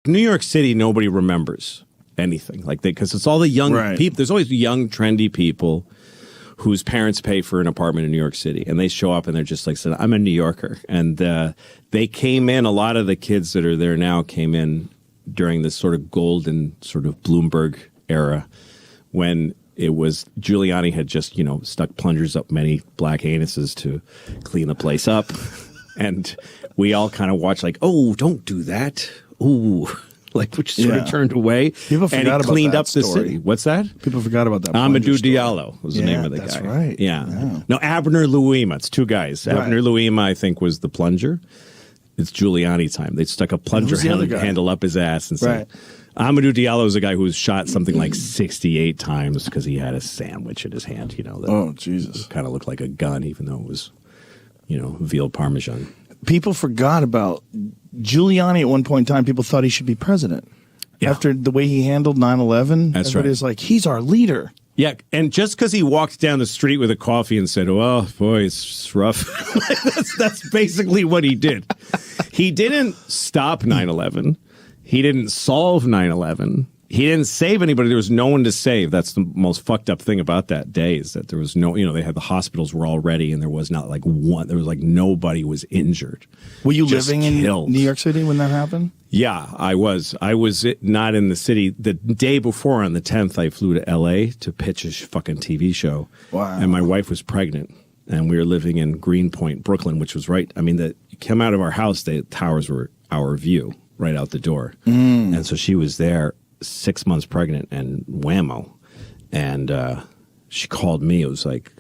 New York City, nobody remembers anything like that because it's all the young people. There's always young, trendy people whose parents pay for an apartment in New York City, and they show up and they're just like, I'm a New Yorker. And they came in, a lot of the kids that are there now came in during this sort of golden sort of Bloomberg era when it was Giuliani had just, stuck plungers up many black anuses to clean the place up. And we all kind of watched like, oh, don't do that. Ooh. Like, which sort of turned away. People forgot about that cleaned up the story. city. What's that? People forgot about that. Amadou Diallo was the name of the guy. That's right. Yeah. No, Abner Louima. It's two guys. Right. Abner Louima, I think, was the plunger. It's Giuliani time. They stuck a plunger handle up his ass and said, Amadou Diallo is a guy who was shot something like 68 times because he had a sandwich in his hand, that Jesus. Kind of looked like a gun, even though it was, veal parmesan. People forgot about Giuliani at one point in time. People thought he should be president. Yeah. After the way he handled 9/11, everybody's like, he's our leader. Yeah, and just because he walked down the street with a coffee and said, "Oh boy, it's rough," that's basically what he did. He didn't stop 9/11. He didn't solve 9/11. He didn't save anybody. There was no one to save. That's the most fucked up thing about that day is that there was no, they had the hospitals were all ready and there was not like one, there was like nobody was injured. Were you living in New York City when that happened? Yeah, I was. I was not in the city. The day before on the 10th, I flew to L.A. to pitch a fucking TV show. Wow. And my wife was pregnant and we were living in Greenpoint, Brooklyn, which was right. I mean, you came out of our house, the towers were our view right out the door. And so she was there. 6 months pregnant and whammo. And she called me. It was like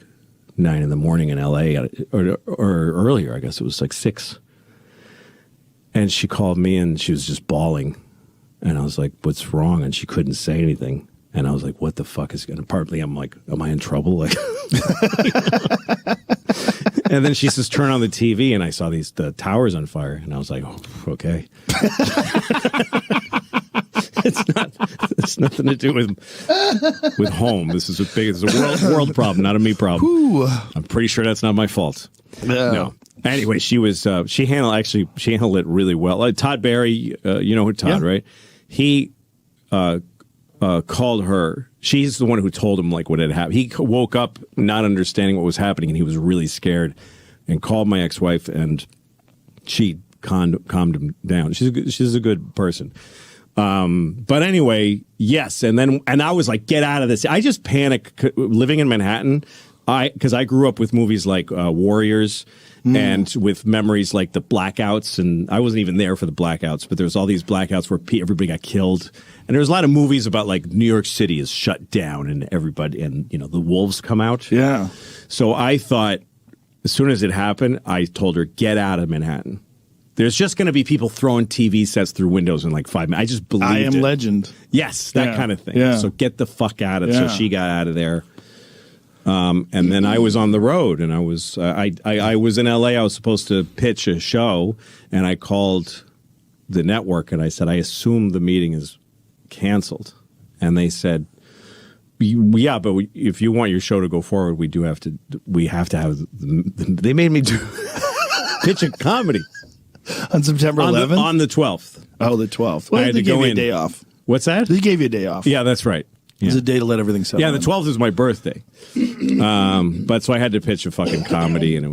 9 in the morning in LA or earlier. I guess it was like 6. And she called me and she was just bawling. And I was like, what's wrong? And she couldn't say anything. And I was like, what the fuck is going to, partly I'm like, am I in trouble? Like, and then she says, turn on the TV. And I saw the towers on fire. And I was like, oh, okay. It's nothing to do with home. This is it's a world problem, not a me problem. Ooh. I'm pretty sure that's not my fault. No. Anyway, she handled it really well. Todd Barry, you know who Todd, right? He called her. She's the one who told him like what had happened. He woke up not understanding what was happening, and he was really scared. And called my ex-wife, and she calmed him down. She's a good person. But anyway, yes. And I was like, get out of this. I just panicked living in Manhattan. Because I grew up with movies like Warriors and with memories like the blackouts. And I wasn't even there for the blackouts, but there was all these blackouts where everybody got killed. And there was a lot of movies about like New York City is shut down and everybody, and the wolves come out. Yeah. So I thought as soon as it happened, I told her, get out of Manhattan. There's just going to be people throwing TV sets through windows in like 5 minutes. I just believed I am it. Legend. Yes, that kind of thing. Yeah. So get the fuck out of it. So she got out of there. And then I was on the road, and I was in L.A. I was supposed to pitch a show, and I called the network, and I said, I assume the meeting is canceled. And they said, yeah, but if you want your show to go forward, we have to have. They made me do pitch a comedy. On September 11th? On the 12th. Oh, the 12th. Well, I had to go in. A day off. What's that? They gave you a day off. Yeah, that's right. It was a day to let everything settle. Yeah, the 12th is my birthday. But so I had to pitch a fucking comedy, and it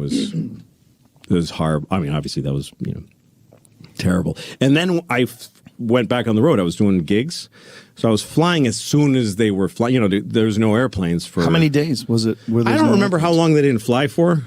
was horrible. I mean, obviously that was, terrible. And then I went back on the road. I was doing gigs. So I was flying as soon as they were flying. There was no airplanes for... How many days was it? I don't remember how long they didn't fly for.